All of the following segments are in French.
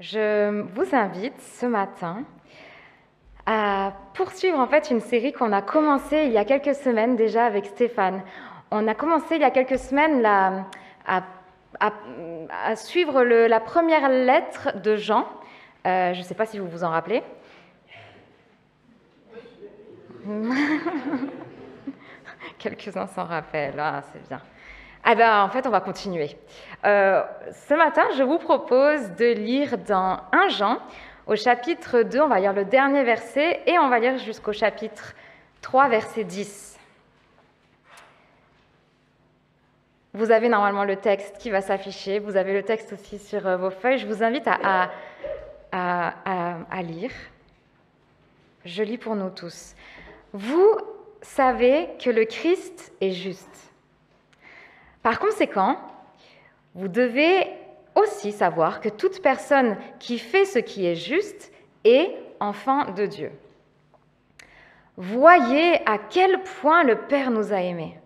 Je vous invite ce matin à poursuivre en fait une série qu'on a commencée il y a quelques semaines déjà avec Stéphane. On a commencé il y a quelques semaines à suivre la première lettre de Jean. Je ne sais pas si vous vous en rappelez. Quelques-uns s'en rappellent, c'est bien. Ah ben, en fait, on va continuer. Ce matin, je vous propose de lire dans 1 Jean, au chapitre 2, on va lire le dernier verset, et on va lire jusqu'au chapitre 3, verset 10. Vous avez normalement le texte qui va s'afficher, vous avez le texte aussi sur vos feuilles. Je vous invite à lire. Je lis pour nous tous. Vous savez que le Christ est juste. Par conséquent, vous devez aussi savoir que toute personne qui fait ce qui est juste est enfant de Dieu. Voyez à quel point le Père nous a aimés.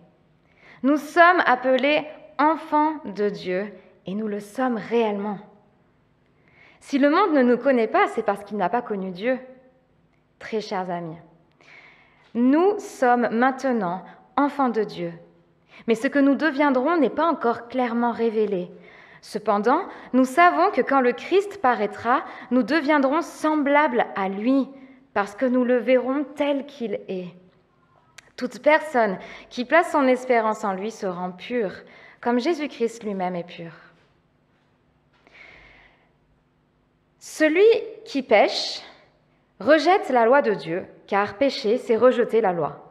Nous sommes appelés enfants de Dieu et nous le sommes réellement. Si le monde ne nous connaît pas, c'est parce qu'il n'a pas connu Dieu. Très chers amis, nous sommes maintenant enfants de Dieu. Mais ce que nous deviendrons n'est pas encore clairement révélé. Cependant, nous savons que quand le Christ paraîtra, nous deviendrons semblables à lui, parce que nous le verrons tel qu'il est. Toute personne qui place son espérance en lui se rend pure, comme Jésus-Christ lui-même est pur. Celui qui pêche rejette la loi de Dieu, car pécher, c'est rejeter la loi.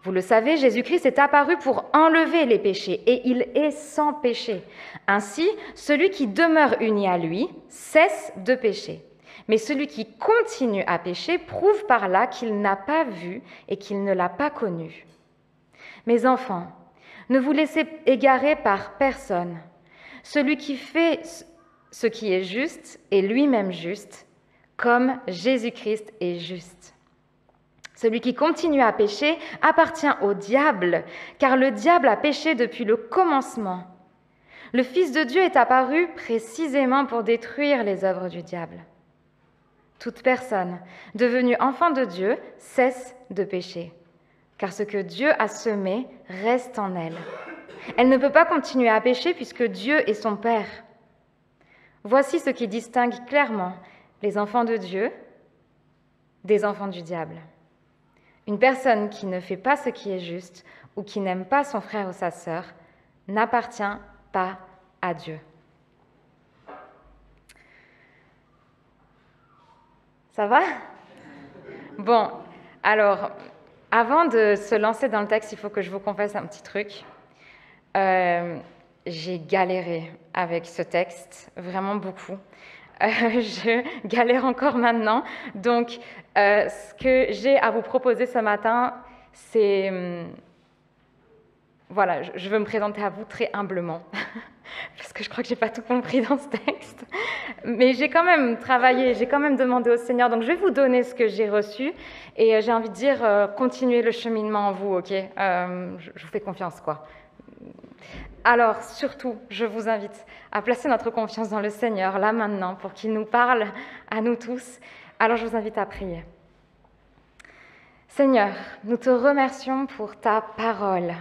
Vous le savez, Jésus-Christ est apparu pour enlever les péchés, et il est sans péché. Ainsi, celui qui demeure uni à lui cesse de pécher. Mais celui qui continue à pécher prouve par là qu'il n'a pas vu et qu'il ne l'a pas connu. Mes enfants, ne vous laissez égarer par personne. Celui qui fait ce qui est juste est lui-même juste, comme Jésus-Christ est juste. Celui qui continue à pécher appartient au diable, car le diable a péché depuis le commencement. Le Fils de Dieu est apparu précisément pour détruire les œuvres du diable. Toute personne devenue enfant de Dieu cesse de pécher, car ce que Dieu a semé reste en elle. Elle ne peut pas continuer à pécher puisque Dieu est son Père. Voici ce qui distingue clairement les enfants de Dieu des enfants du diable. Une personne qui ne fait pas ce qui est juste ou qui n'aime pas son frère ou sa sœur n'appartient pas à Dieu. Ça va? Bon, alors, avant de se lancer dans le texte, il faut que je vous confesse un petit truc. J'ai galéré avec ce texte, vraiment beaucoup. Je galère encore maintenant. Donc, ce que j'ai à vous proposer ce matin, c'est... Voilà, je veux me présenter à vous très humblement, parce que je crois que je n'ai pas tout compris dans ce texte. Mais j'ai quand même travaillé, j'ai quand même demandé au Seigneur. Donc, je vais vous donner ce que j'ai reçu. Et j'ai envie de dire, continuez le cheminement en vous, ok? Je vous fais confiance, quoi. Alors, surtout, je vous invite à placer notre confiance dans le Seigneur, là maintenant, pour qu'il nous parle à nous tous. Alors, je vous invite à prier. Seigneur, nous te remercions pour ta parole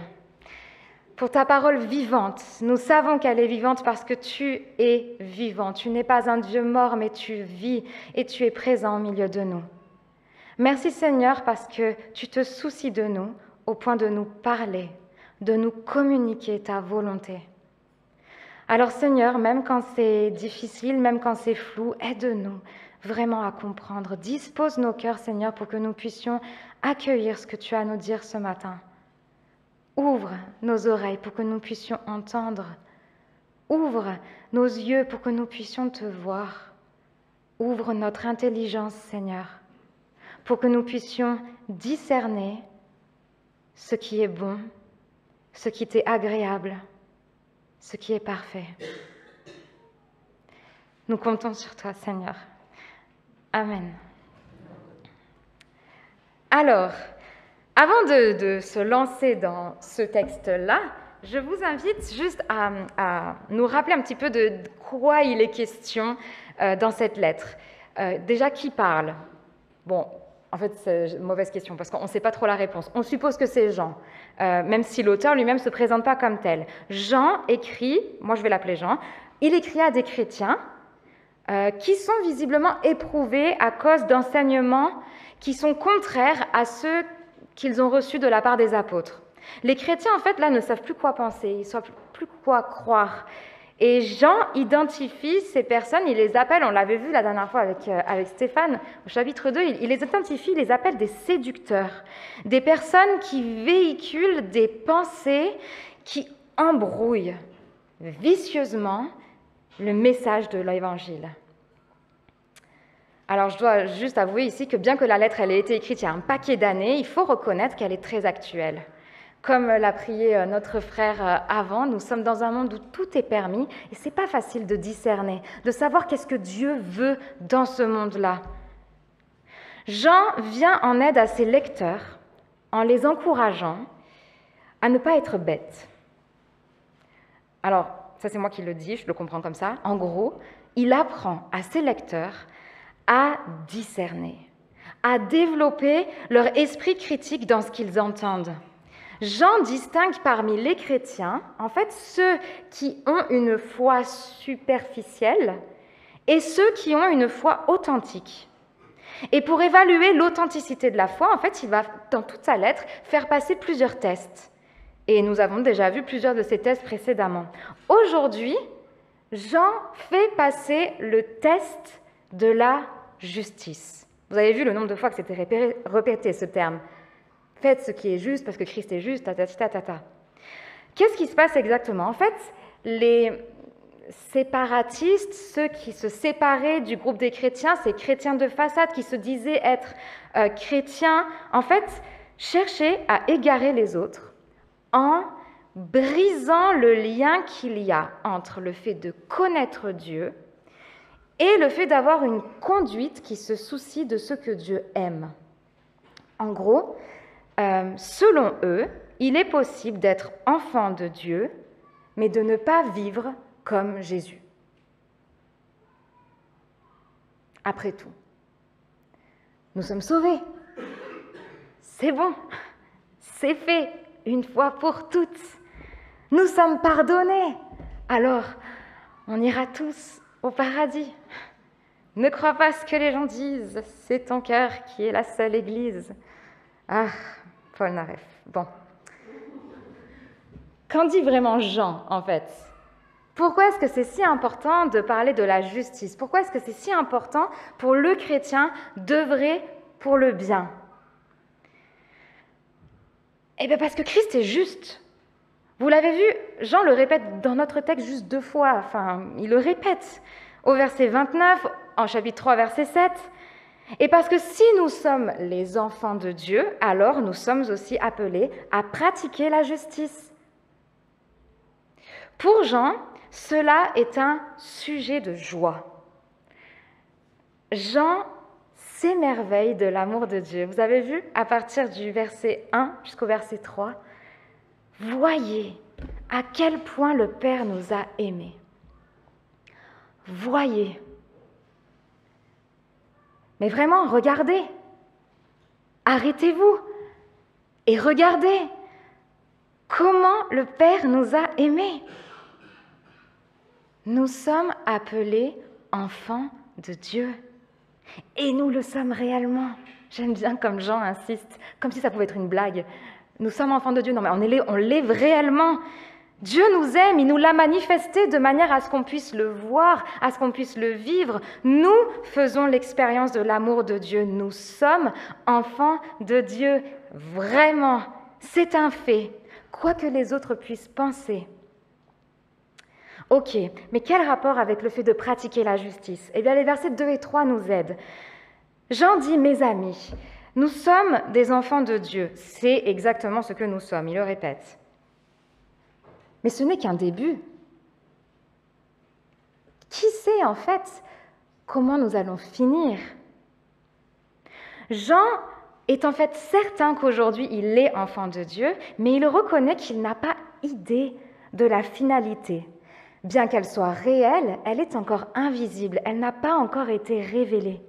vivante. Nous savons qu'elle est vivante parce que tu es vivant. Tu n'es pas un Dieu mort, mais tu vis et tu es présent au milieu de nous. Merci Seigneur parce que tu te soucies de nous au point de nous parler, de nous communiquer ta volonté. Alors Seigneur, même quand c'est difficile, même quand c'est flou, aide-nous vraiment à comprendre. Dispose nos cœurs, Seigneur, pour que nous puissions accueillir ce que tu as à nous dire ce matin. Ouvre nos oreilles pour que nous puissions entendre. Ouvre nos yeux pour que nous puissions te voir. Ouvre notre intelligence, Seigneur, pour que nous puissions discerner ce qui est bon, ce qui t'est agréable, ce qui est parfait. Nous comptons sur toi, Seigneur. Amen. Alors, avant de se lancer dans ce texte-là, je vous invite juste à nous rappeler un petit peu de quoi il est question dans cette lettre. Déjà, qui parle? Bon, en fait, c'est une mauvaise question parce qu'on ne sait pas trop la réponse. On suppose que c'est Jean, même si l'auteur lui-même ne se présente pas comme tel. Jean écrit, moi je vais l'appeler Jean, il écrit à des chrétiens qui sont visiblement éprouvés à cause d'enseignements qui sont contraires à ceux qu'ils ont reçus de la part des apôtres. Les chrétiens, en fait, là, ne savent plus quoi penser, ils ne savent plus quoi croire. Et Jean identifie ces personnes, il les appelle, on l'avait vu la dernière fois avec Stéphane, au chapitre 2, il les identifie, il les appelle des séducteurs, des personnes qui véhiculent des pensées qui embrouillent vicieusement le message de l'Évangile. Alors, je dois juste avouer ici que bien que la lettre elle ait été écrite il y a un paquet d'années, il faut reconnaître qu'elle est très actuelle. Comme l'a prié notre frère avant, nous sommes dans un monde où tout est permis et ce n'est pas facile de discerner, de savoir qu'est-ce que Dieu veut dans ce monde-là. Jean vient en aide à ses lecteurs en les encourageant à ne pas être bêtes. Alors, ça c'est moi qui le dis, je le comprends comme ça. En gros, il apprend à ses lecteurs à discerner, à développer leur esprit critique dans ce qu'ils entendent. Jean distingue parmi les chrétiens, en fait, ceux qui ont une foi superficielle et ceux qui ont une foi authentique. Et pour évaluer l'authenticité de la foi, en fait, il va, dans toute sa lettre, faire passer plusieurs tests. Et nous avons déjà vu plusieurs de ces tests précédemment. Aujourd'hui, Jean fait passer le test de la justice. Vous avez vu le nombre de fois que c'était répété ce terme. Faites ce qui est juste parce que Christ est juste, ta. Qu'est-ce qui se passe exactement? En fait, les séparatistes, ceux qui se séparaient du groupe des chrétiens, ces chrétiens de façade qui se disaient être chrétiens, en fait, cherchaient à égarer les autres en brisant le lien qu'il y a entre le fait de connaître Dieu et le fait d'avoir une conduite qui se soucie de ce que Dieu aime. En gros, selon eux, il est possible d'être enfant de Dieu, mais de ne pas vivre comme Jésus. Après tout, nous sommes sauvés. C'est bon, c'est fait, une fois pour toutes. Nous sommes pardonnés. Alors, on ira tous au paradis. Ne crois pas ce que les gens disent, c'est ton cœur qui est la seule église. Ah, Paul Naref. Bon. Qu'en dit vraiment Jean, en fait? Pourquoi est-ce que c'est si important de parler de la justice? Pourquoi est-ce que c'est si important pour le chrétien d'œuvrer pour le bien? Eh bien parce que Christ est juste. Vous l'avez vu, Jean le répète dans notre texte juste 2 fois. Enfin, il le répète au verset 29, en chapitre 3, verset 7. Et parce que si nous sommes les enfants de Dieu, alors nous sommes aussi appelés à pratiquer la justice. Pour Jean, cela est un sujet de joie. Jean s'émerveille de l'amour de Dieu. Vous avez vu, à partir du verset 1 jusqu'au verset 3, voyez à quel point le Père nous a aimés. Voyez. Mais vraiment, regardez. Arrêtez-vous et regardez comment le Père nous a aimés. Nous sommes appelés enfants de Dieu. Et nous le sommes réellement. J'aime bien comme Jean insiste, comme si ça pouvait être une blague. Nous sommes enfants de Dieu. Non, mais on l'est réellement. Dieu nous aime, il nous l'a manifesté de manière à ce qu'on puisse le voir, à ce qu'on puisse le vivre. Nous faisons l'expérience de l'amour de Dieu. Nous sommes enfants de Dieu, vraiment. C'est un fait, quoi que les autres puissent penser. Ok, mais quel rapport avec le fait de pratiquer la justice? Eh bien, les versets 2 et 3 nous aident. Jean dit, mes amis, nous sommes des enfants de Dieu. C'est exactement ce que nous sommes, il le répète. Mais ce n'est qu'un début. Qui sait en fait comment nous allons finir? Jean est en fait certain qu'aujourd'hui il est enfant de Dieu, mais il reconnaît qu'il n'a pas idée de la finalité. Bien qu'elle soit réelle, elle est encore invisible, elle n'a pas encore été révélée.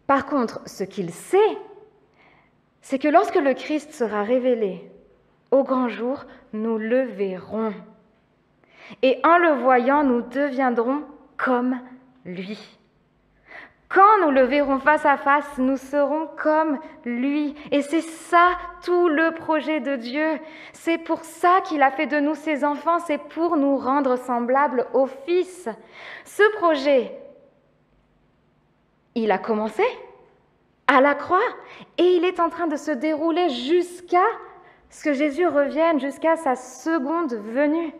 Par contre, ce qu'il sait, c'est que lorsque le Christ sera révélé au grand jour, nous le verrons. Et en le voyant, nous deviendrons comme lui. Quand nous le verrons face à face, nous serons comme lui. Et c'est ça tout le projet de Dieu. C'est pour ça qu'il a fait de nous ses enfants, c'est pour nous rendre semblables au Fils. Ce projet, il a commencé à la croix et il est en train de se dérouler jusqu'à ce que Jésus revienne, jusqu'à sa seconde venue.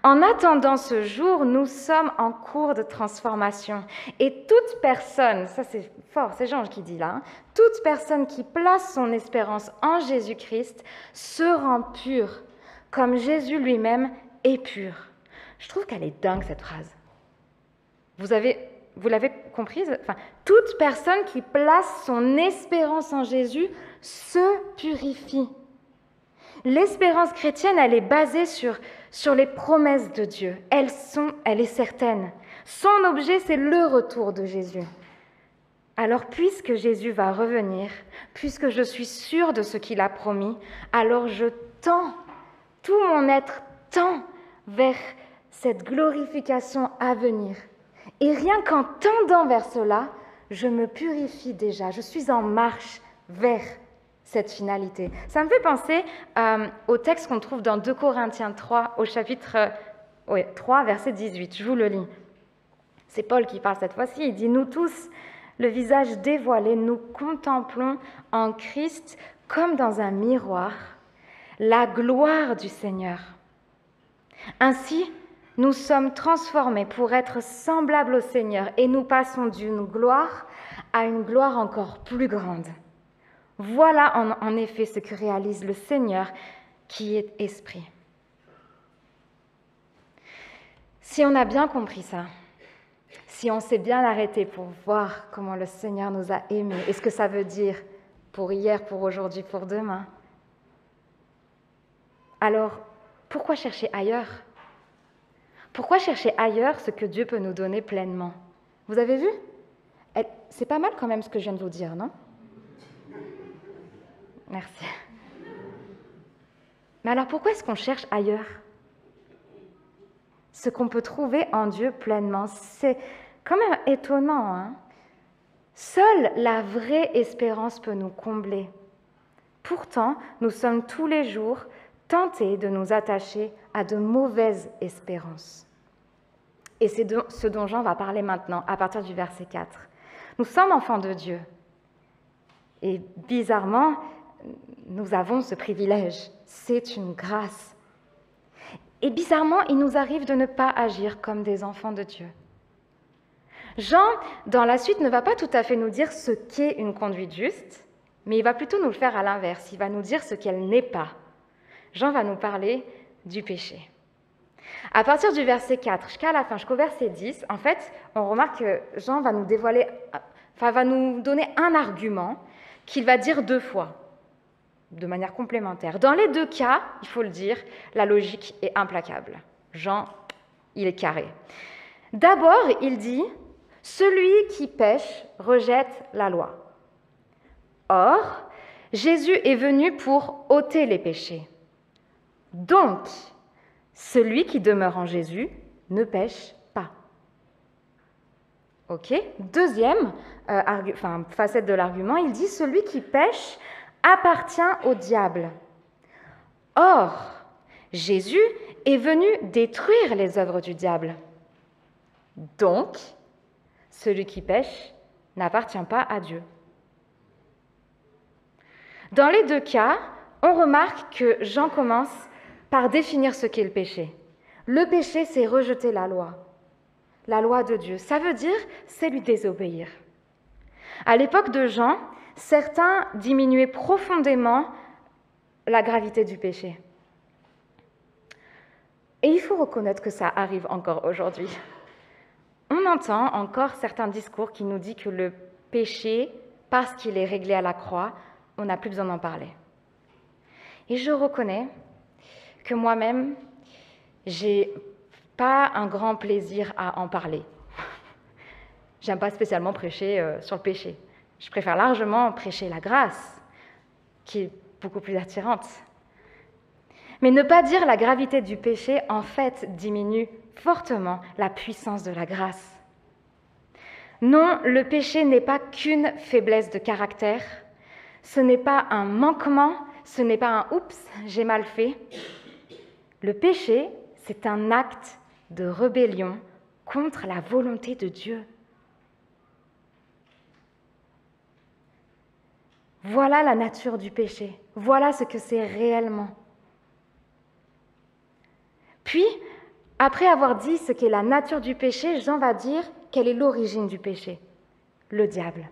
En attendant ce jour, nous sommes en cours de transformation. Et toute personne, ça c'est fort, c'est Jean qui dit là, toute personne qui place son espérance en Jésus-Christ se rend pure, comme Jésus lui-même est pur. Je trouve qu'elle est dingue cette phrase. Vous l'avez comprise? Enfin, toute personne qui place son espérance en Jésus se purifie. L'espérance chrétienne, elle est basée sur les promesses de Dieu. Elle est certaine. Son objet, c'est le retour de Jésus. Alors, puisque Jésus va revenir, puisque je suis sûre de ce qu'il a promis, alors je tends, tout mon être tend vers cette glorification à venir. Et rien qu'en tendant vers cela, je me purifie déjà, je suis en marche vers cette finalité. Ça me fait penser au texte qu'on trouve dans 2 Corinthiens 3, au chapitre 3, verset 18. Je vous le lis. C'est Paul qui parle cette fois-ci. Il dit « Nous tous, le visage dévoilé, nous contemplons en Christ comme dans un miroir la gloire du Seigneur. Ainsi, nous sommes transformés pour être semblables au Seigneur et nous passons d'une gloire à une gloire encore plus grande. Voilà en effet ce que réalise le Seigneur qui est esprit. » Si on a bien compris ça, si on s'est bien arrêté pour voir comment le Seigneur nous a aimés et ce que ça veut dire pour hier, pour aujourd'hui, pour demain, alors pourquoi chercher ailleurs? Pourquoi chercher ailleurs ce que Dieu peut nous donner pleinement? Vous avez vu? C'est pas mal quand même ce que je viens de vous dire, non? Merci. Mais alors pourquoi est-ce qu'on cherche ailleurs? Ce qu'on peut trouver en Dieu pleinement, c'est quand même étonnant, hein? Seule la vraie espérance peut nous combler. Pourtant, nous sommes tous les jours tentés de nous attacher à de mauvaises espérances. Et c'est ce dont Jean va parler maintenant, à partir du verset 4. Nous sommes enfants de Dieu. Et bizarrement, nous avons ce privilège. C'est une grâce. Et bizarrement, il nous arrive de ne pas agir comme des enfants de Dieu. Jean, dans la suite, ne va pas tout à fait nous dire ce qu'est une conduite juste, mais il va plutôt nous le faire à l'inverse. Il va nous dire ce qu'elle n'est pas. Jean va nous parler du péché. À partir du verset 4 jusqu'à la fin, jusqu'au verset 10, en fait, on remarque que Jean va nous va nous donner un argument qu'il va dire 2 fois, de manière complémentaire. Dans les 2 cas, il faut le dire, la logique est implacable. Jean, il est carré. D'abord, il dit « Celui qui pêche rejette la loi. » Or, Jésus est venu pour ôter les péchés. Donc, celui qui demeure en Jésus ne pêche pas. Ok. Deuxième facette de l'argument, il dit « Celui qui pêche appartient au diable. » Or, Jésus est venu détruire les œuvres du diable. Donc, celui qui pêche n'appartient pas à Dieu. Dans les 2 cas, on remarque que Jean commence par définir ce qu'est le péché. Le péché, c'est rejeter la loi de Dieu. Ça veut dire, c'est lui désobéir. À l'époque de Jean, certains diminuaient profondément la gravité du péché. Et il faut reconnaître que ça arrive encore aujourd'hui. On entend encore certains discours qui nous disent que le péché, parce qu'il est réglé à la croix, on n'a plus besoin d'en parler. Et je reconnais que moi-même, j'ai pas un grand plaisir à en parler. J'aime pas spécialement prêcher sur le péché. Je préfère largement prêcher la grâce, qui est beaucoup plus attirante. Mais ne pas dire la gravité du péché, en fait, diminue fortement la puissance de la grâce. Non, le péché n'est pas qu'une faiblesse de caractère, ce n'est pas un manquement, ce n'est pas un « oups, j'ai mal fait ». Le péché, c'est un acte de rébellion contre la volonté de Dieu. Voilà la nature du péché, voilà ce que c'est réellement. Puis, après avoir dit ce qu'est la nature du péché, Jean va dire quelle est l'origine du péché, le diable.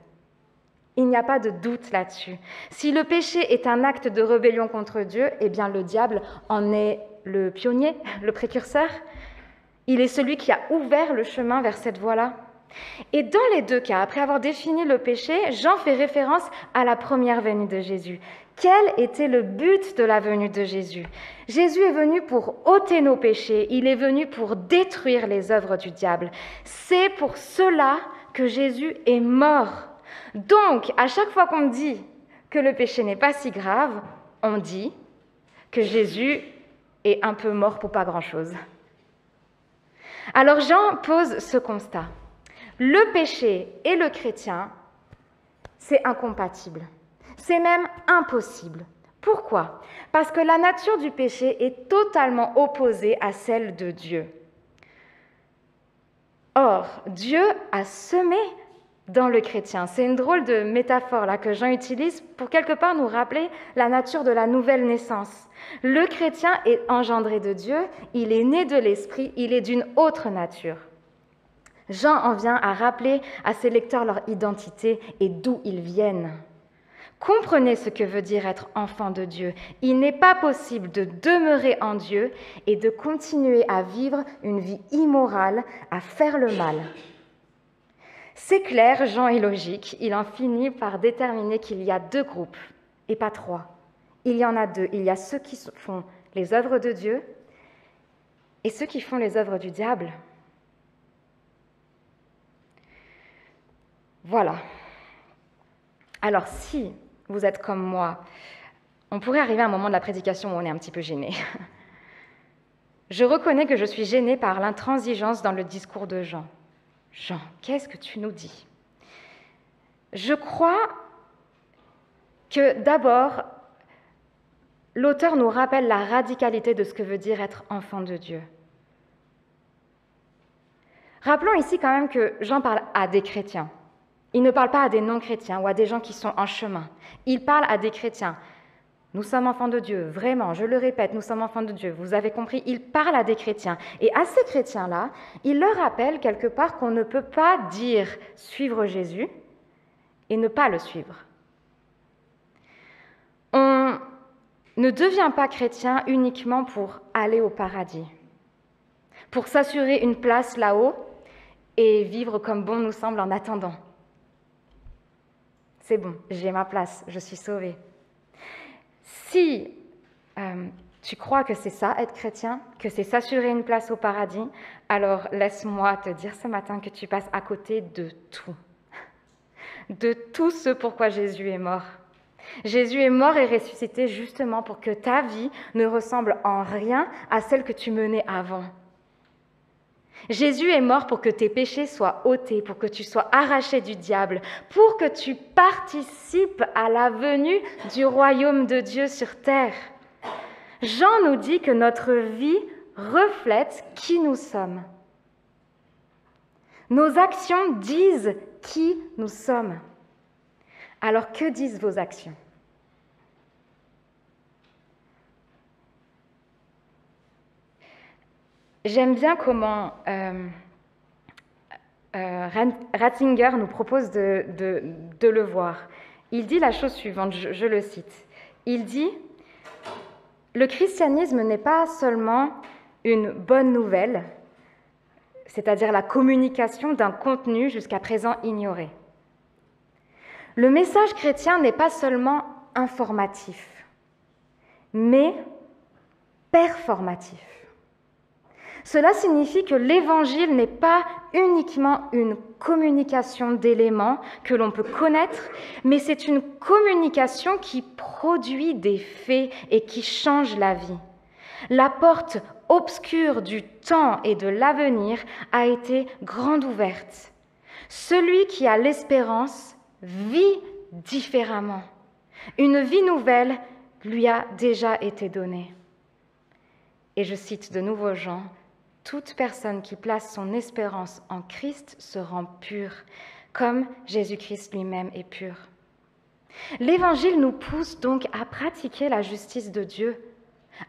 Il n'y a pas de doute là-dessus. Si le péché est un acte de rébellion contre Dieu, eh bien le diable en est le pionnier, le précurseur. Il est celui qui a ouvert le chemin vers cette voie-là. Et dans les deux cas, après avoir défini le péché, Jean fait référence à la première venue de Jésus. Quel était le but de la venue de Jésus? Jésus est venu pour ôter nos péchés, il est venu pour détruire les œuvres du diable. C'est pour cela que Jésus est mort. Donc, à chaque fois qu'on dit que le péché n'est pas si grave, on dit que Jésus est un peu mort pour pas grand-chose. Alors Jean pose ce constat. Le péché et le chrétien, c'est incompatible. C'est même impossible. Pourquoi? Parce que la nature du péché est totalement opposée à celle de Dieu. Or, Dieu a semé dans le chrétien. C'est une drôle de métaphore là, que Jean utilise pour quelque part nous rappeler la nature de la nouvelle naissance. Le chrétien est engendré de Dieu, il est né de l'Esprit, il est d'une autre nature. Jean en vient à rappeler à ses lecteurs leur identité et d'où ils viennent. Comprenez ce que veut dire être enfant de Dieu. Il n'est pas possible de demeurer en Dieu et de continuer à vivre une vie immorale, à faire le mal. C'est clair, Jean est logique, il en finit par déterminer qu'il y a deux groupes, et pas trois. Il y en a deux. Il y a ceux qui font les œuvres de Dieu et ceux qui font les œuvres du diable. Voilà. Alors si vous êtes comme moi, on pourrait arriver à un moment de la prédication où on est un petit peu gêné. Je reconnais que je suis gênée par l'intransigeance dans le discours de Jean. Jean, qu'est-ce que tu nous dis? Je crois que d'abord, l'auteur nous rappelle la radicalité de ce que veut dire être enfant de Dieu. Rappelons ici quand même que Jean parle à des chrétiens. Il ne parle pas à des non-chrétiens ou à des gens qui sont en chemin. Il parle à des chrétiens. Nous sommes enfants de Dieu, vraiment, je le répète, nous sommes enfants de Dieu. Vous avez compris, il parle à des chrétiens. Et à ces chrétiens-là, il leur rappelle quelque part qu'on ne peut pas dire suivre Jésus et ne pas le suivre. On ne devient pas chrétien uniquement pour aller au paradis, pour s'assurer une place là-haut et vivre comme bon nous semble en attendant. C'est bon, j'ai ma place, je suis sauvée. Si tu crois que c'est ça, être chrétien, que c'est s'assurer une place au paradis, alors laisse-moi te dire ce matin que tu passes à côté de tout ce pourquoi Jésus est mort. Jésus est mort et ressuscité justement pour que ta vie ne ressemble en rien à celle que tu menais avant. Jésus est mort pour que tes péchés soient ôtés, pour que tu sois arraché du diable, pour que tu participes à la venue du royaume de Dieu sur terre. Jean nous dit que notre vie reflète qui nous sommes. Nos actions disent qui nous sommes. Alors que disent vos actions? J'aime bien comment Ratzinger nous propose de le voir. Il dit la chose suivante, je le cite. Il dit « Le christianisme n'est pas seulement une bonne nouvelle, c'est-à-dire la communication d'un contenu jusqu'à présent ignoré. Le message chrétien n'est pas seulement informatif, mais performatif. Cela signifie que l'Évangile n'est pas uniquement une communication d'éléments que l'on peut connaître, mais c'est une communication qui produit des faits et qui change la vie. La porte obscure du temps et de l'avenir a été grande ouverte. Celui qui a l'espérance vit différemment. Une vie nouvelle lui a déjà été donnée. Et je cite de nouveau Jean, « Toute personne qui place son espérance en Christ se rend pure, comme Jésus-Christ lui-même est pur. » L'Évangile nous pousse donc à pratiquer la justice de Dieu,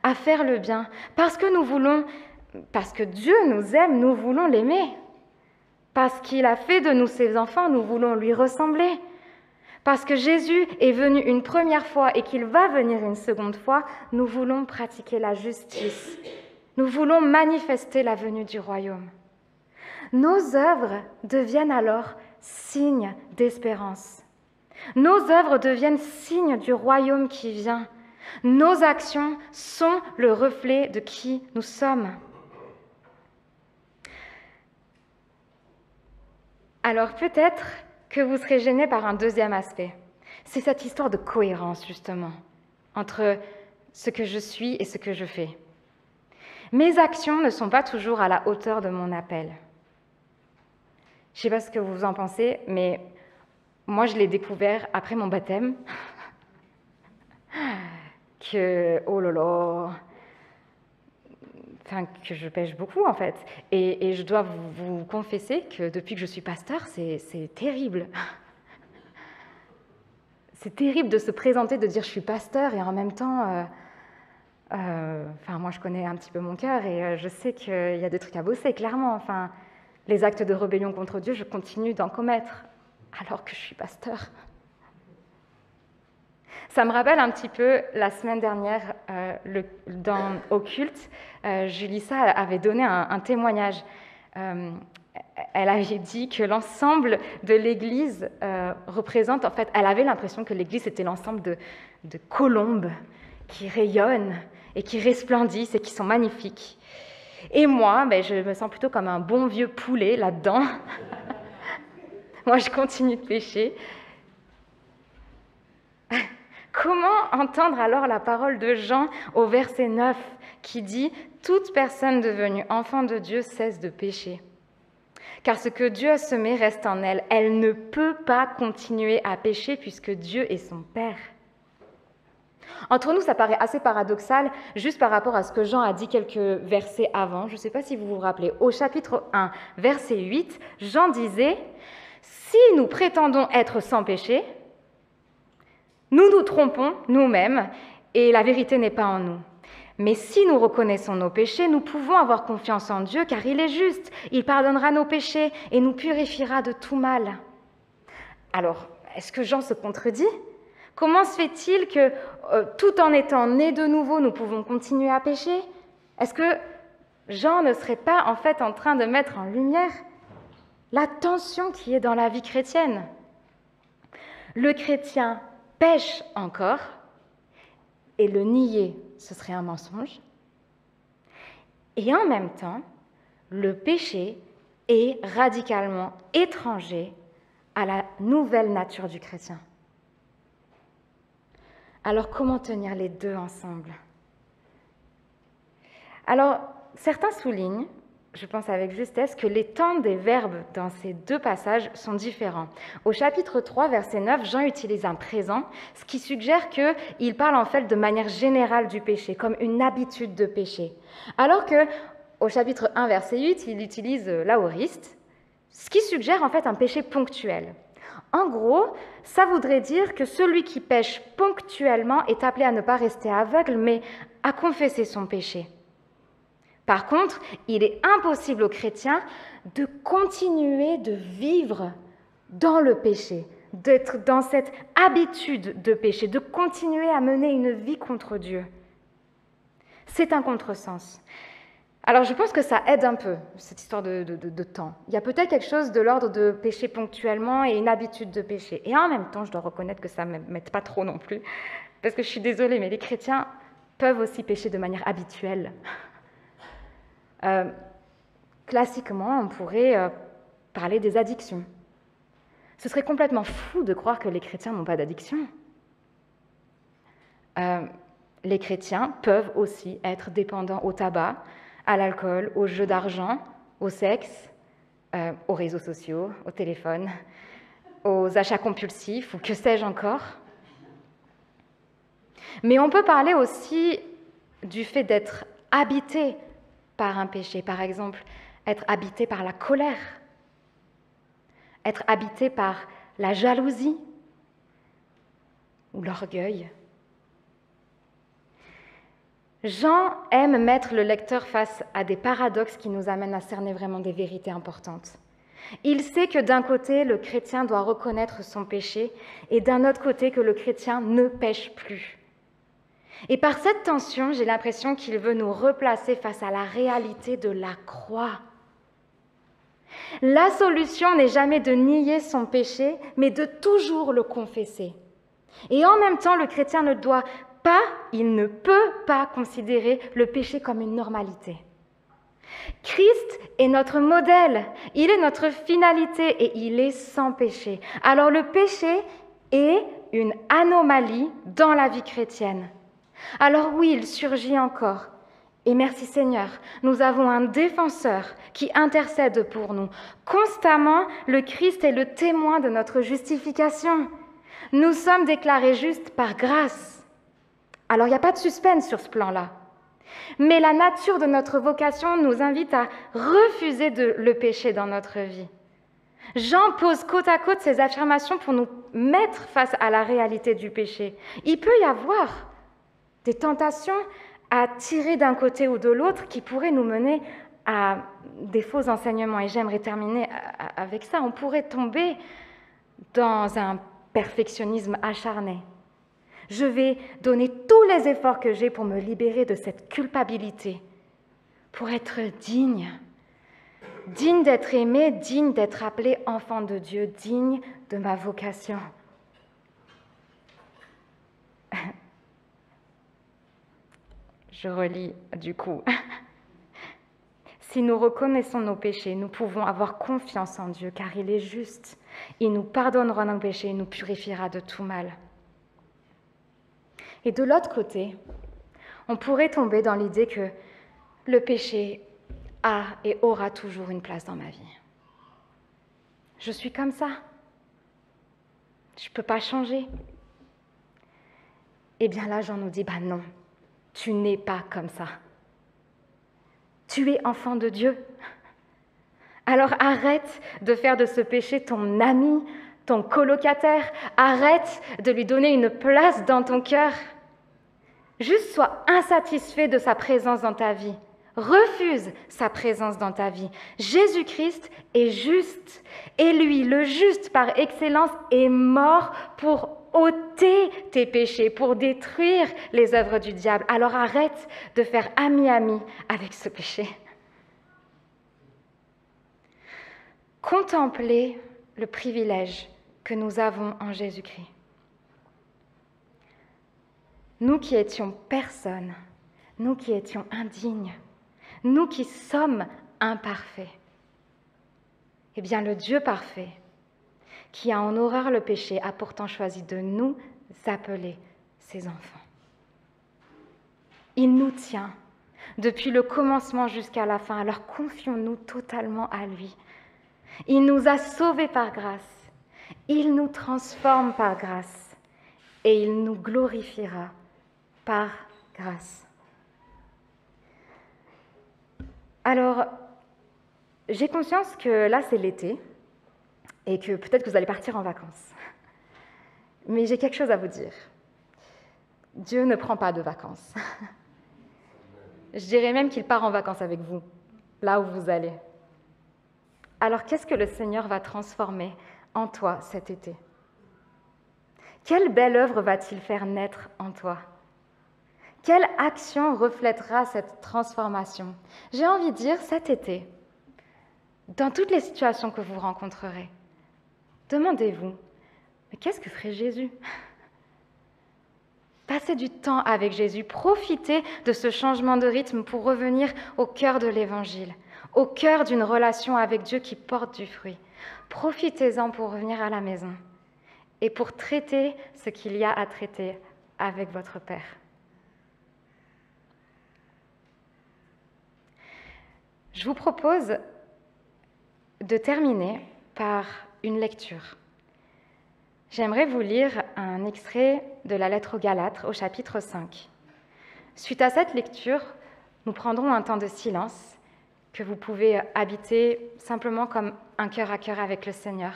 à faire le bien, parce que Dieu nous aime, nous voulons l'aimer. Parce qu'il a fait de nous ses enfants, nous voulons lui ressembler. Parce que Jésus est venu une première fois et qu'il va venir une seconde fois, nous voulons pratiquer la justice. Nous voulons manifester la venue du royaume. Nos œuvres deviennent alors signes d'espérance. Nos œuvres deviennent signes du royaume qui vient. Nos actions sont le reflet de qui nous sommes. Alors peut-être que vous serez gênés par un deuxième aspect. C'est cette histoire de cohérence, justement, entre ce que je suis et ce que je fais. Mes actions ne sont pas toujours à la hauteur de mon appel. Je ne sais pas ce que vous en pensez, mais moi, je l'ai découvert après mon baptême, que, oh là là, que je pêche beaucoup, en fait. Et je dois vous confesser que depuis que je suis pasteur, c'est terrible. C'est terrible de se présenter, de dire je suis pasteur, et en même temps, moi je connais un petit peu mon cœur, et je sais qu'il y a des trucs à bosser, clairement. Enfin, les actes de rébellion contre Dieu, je continue d'en commettre, alors que je suis pasteur. Ça me rappelle un petit peu la semaine dernière, au culte, Julissa avait donné un témoignage. Elle avait dit que l'ensemble de l'Église représente, en fait, elle avait l'impression que l'Église était l'ensemble de colombes qui rayonnent et qui resplendissent et qui sont magnifiques. Et moi, je me sens plutôt comme un bon vieux poulet là-dedans. Moi, je continue de pécher. Comment entendre alors la parole de Jean au verset 9 qui dit « Toute personne devenue enfant de Dieu cesse de pécher. Car ce que Dieu a semé reste en elle. Elle ne peut pas continuer à pécher puisque Dieu est son Père. » Entre nous, ça paraît assez paradoxal, juste par rapport à ce que Jean a dit quelques versets avant. Je ne sais pas si vous vous rappelez. Au chapitre 1, verset 8, Jean disait « Si nous prétendons être sans péché, nous nous trompons nous-mêmes et la vérité n'est pas en nous. Mais si nous reconnaissons nos péchés, nous pouvons avoir confiance en Dieu car il est juste. Il pardonnera nos péchés et nous purifiera de tout mal. » Alors, est-ce que Jean se contredit ? Comment se fait-il que, tout en étant nés de nouveau, nous pouvons continuer à pécher ? Est-ce que Jean ne serait pas en fait en train de mettre en lumière la tension qui est dans la vie chrétienne ? Le chrétien pêche encore, et le nier, ce serait un mensonge. Et en même temps, le péché est radicalement étranger à la nouvelle nature du chrétien. Alors, comment tenir les deux ensemble ? Alors, certains soulignent, je pense avec justesse, que les temps des verbes dans ces deux passages sont différents. Au chapitre 3, verset 9, Jean utilise un présent, ce qui suggère qu'il parle en fait de manière générale du péché, comme une habitude de péché. Alors qu'au chapitre 1, verset 8, il utilise l'aoriste, ce qui suggère en fait un péché ponctuel. En gros, ça voudrait dire que celui qui pêche ponctuellement est appelé à ne pas rester aveugle, mais à confesser son péché. Par contre, il est impossible aux chrétiens de continuer de vivre dans le péché, d'être dans cette habitude de péché, de continuer à mener une vie contre Dieu. C'est un contresens. Alors, je pense que ça aide un peu, cette histoire de temps. Il y a peut-être quelque chose de l'ordre de pécher ponctuellement et une habitude de pécher. Et en même temps, je dois reconnaître que ça ne m'aide pas trop non plus, parce que je suis désolée, mais les chrétiens peuvent aussi pécher de manière habituelle. Classiquement, on pourrait parler des addictions. Ce serait complètement fou de croire que les chrétiens n'ont pas d'addiction. Les chrétiens peuvent aussi être dépendants au tabac, à l'alcool, aux jeux d'argent, au sexe, aux réseaux sociaux, au téléphone, aux achats compulsifs ou que sais-je encore. Mais on peut parler aussi du fait d'être habité par un péché, par exemple, être habité par la colère, être habité par la jalousie ou l'orgueil. Jean aime mettre le lecteur face à des paradoxes qui nous amènent à cerner vraiment des vérités importantes. Il sait que d'un côté, le chrétien doit reconnaître son péché et d'un autre côté, que le chrétien ne pêche plus. Et par cette tension, j'ai l'impression qu'il veut nous replacer face à la réalité de la croix. La solution n'est jamais de nier son péché, mais de toujours le confesser. Et en même temps, le chrétien ne doit pas, il ne peut pas considérer le péché comme une normalité. Christ est notre modèle, il est notre finalité et il est sans péché. Alors le péché est une anomalie dans la vie chrétienne. Alors oui, il surgit encore. Et merci Seigneur, nous avons un défenseur qui intercède pour nous. Constamment, le Christ est le témoin de notre justification. Nous sommes déclarés justes par grâce. Alors il n'y a pas de suspense sur ce plan-là. Mais la nature de notre vocation nous invite à refuser le péché dans notre vie. Jean pose côte à côte ces affirmations pour nous mettre face à la réalité du péché. Il peut y avoir des tentations à tirer d'un côté ou de l'autre qui pourraient nous mener à des faux enseignements. Et j'aimerais terminer avec ça. On pourrait tomber dans un perfectionnisme acharné. Je vais donner tous les efforts que j'ai pour me libérer de cette culpabilité, pour être digne d'être aimé, digne d'être appelé enfant de Dieu, digne de ma vocation. Je relis du coup. Si nous reconnaissons nos péchés, nous pouvons avoir confiance en Dieu, car il est juste. Il nous pardonnera nos péchés, il nous purifiera de tout mal. Et de l'autre côté, on pourrait tomber dans l'idée que le péché a et aura toujours une place dans ma vie. Je suis comme ça. Je ne peux pas changer. Eh bien là, Jean nous dit, non, tu n'es pas comme ça. Tu es enfant de Dieu. Alors arrête de faire de ce péché ton ami, ton colocataire. Arrête de lui donner une place dans ton cœur. Juste sois insatisfait de sa présence dans ta vie. Refuse sa présence dans ta vie. Jésus-Christ est juste. Et lui, le juste par excellence, est mort pour ôter tes péchés, pour détruire les œuvres du diable. Alors arrête de faire ami-ami avec ce péché. Contemplez le privilège que nous avons en Jésus-Christ. Nous qui étions personne, nous qui étions indignes, nous qui sommes imparfaits, eh bien le Dieu parfait, qui a en horreur le péché, a pourtant choisi de nous appeler ses enfants. Il nous tient depuis le commencement jusqu'à la fin, alors confions-nous totalement à lui. Il nous a sauvés par grâce, il nous transforme par grâce et il nous glorifiera par grâce. Alors, j'ai conscience que là, c'est l'été et que peut-être que vous allez partir en vacances. Mais j'ai quelque chose à vous dire. Dieu ne prend pas de vacances. Je dirais même qu'il part en vacances avec vous, là où vous allez. Alors, qu'est-ce que le Seigneur va transformer en toi cet été? Quelle belle œuvre va-t-il faire naître en toi? Quelle action reflètera cette transformation? J'ai envie de dire cet été, dans toutes les situations que vous rencontrerez, demandez-vous, mais qu'est-ce que ferait Jésus? Passez du temps avec Jésus, profitez de ce changement de rythme pour revenir au cœur de l'Évangile, au cœur d'une relation avec Dieu qui porte du fruit. Profitez-en pour revenir à la maison et pour traiter ce qu'il y a à traiter avec votre Père. Je vous propose de terminer par une lecture. J'aimerais vous lire un extrait de la lettre aux Galates au chapitre 5. Suite à cette lecture, nous prendrons un temps de silence que vous pouvez habiter simplement comme un cœur à cœur avec le Seigneur.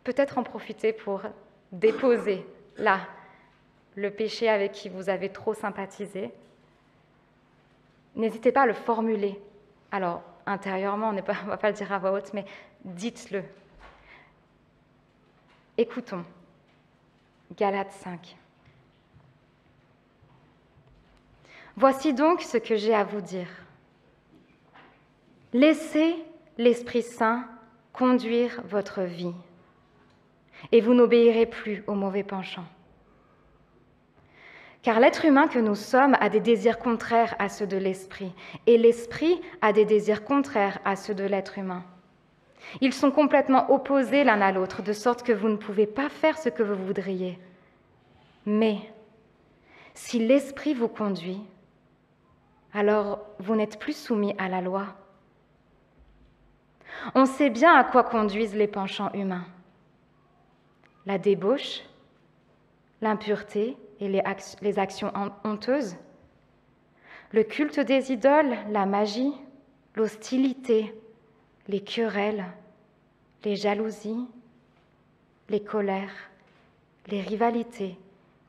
Peut-être en profiter pour déposer là le péché avec qui vous avez trop sympathisé. N'hésitez pas à le formuler. Alors, intérieurement, on ne va pas le dire à voix haute, mais dites-le. Écoutons. Galates 5. Voici donc ce que j'ai à vous dire. Laissez l'Esprit Saint conduire votre vie, et vous n'obéirez plus aux mauvais penchants. Car l'être humain que nous sommes a des désirs contraires à ceux de l'esprit, et l'esprit a des désirs contraires à ceux de l'être humain. Ils sont complètement opposés l'un à l'autre, de sorte que vous ne pouvez pas faire ce que vous voudriez. Mais si l'esprit vous conduit, alors vous n'êtes plus soumis à la loi. On sait bien à quoi conduisent les penchants humains. La débauche, l'impureté et les actions honteuses, le culte des idoles, la magie, l'hostilité, les querelles, les jalousies, les colères, les rivalités,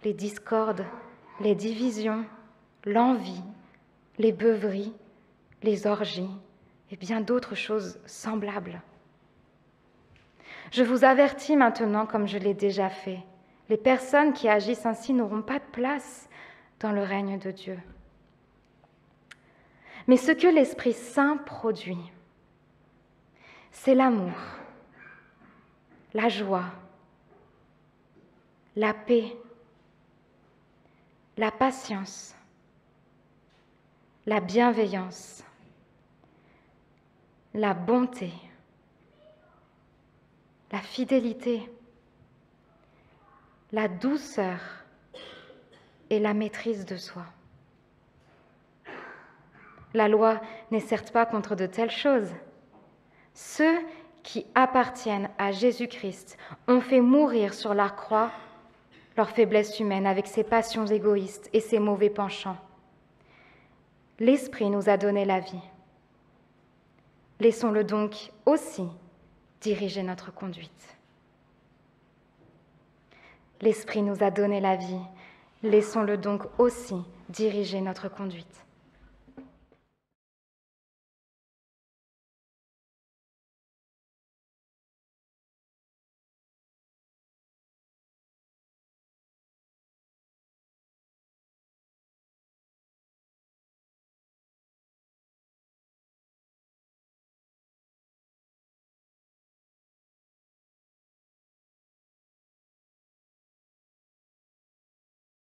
les discordes, les divisions, l'envie, les beuveries, les orgies et bien d'autres choses semblables. Je vous avertis maintenant, comme je l'ai déjà fait, les personnes qui agissent ainsi n'auront pas de place dans le règne de Dieu. Mais ce que l'Esprit Saint produit, c'est l'amour, la joie, la paix, la patience, la bienveillance, la bonté, la fidélité, la douceur et la maîtrise de soi. La loi n'est certes pas contre de telles choses. Ceux qui appartiennent à Jésus-Christ ont fait mourir sur la croix leur faiblesse humaine avec ses passions égoïstes et ses mauvais penchants. L'Esprit nous a donné la vie. Laissons-le donc aussi diriger notre conduite. L'Esprit nous a donné la vie. Laissons-le donc aussi diriger notre conduite.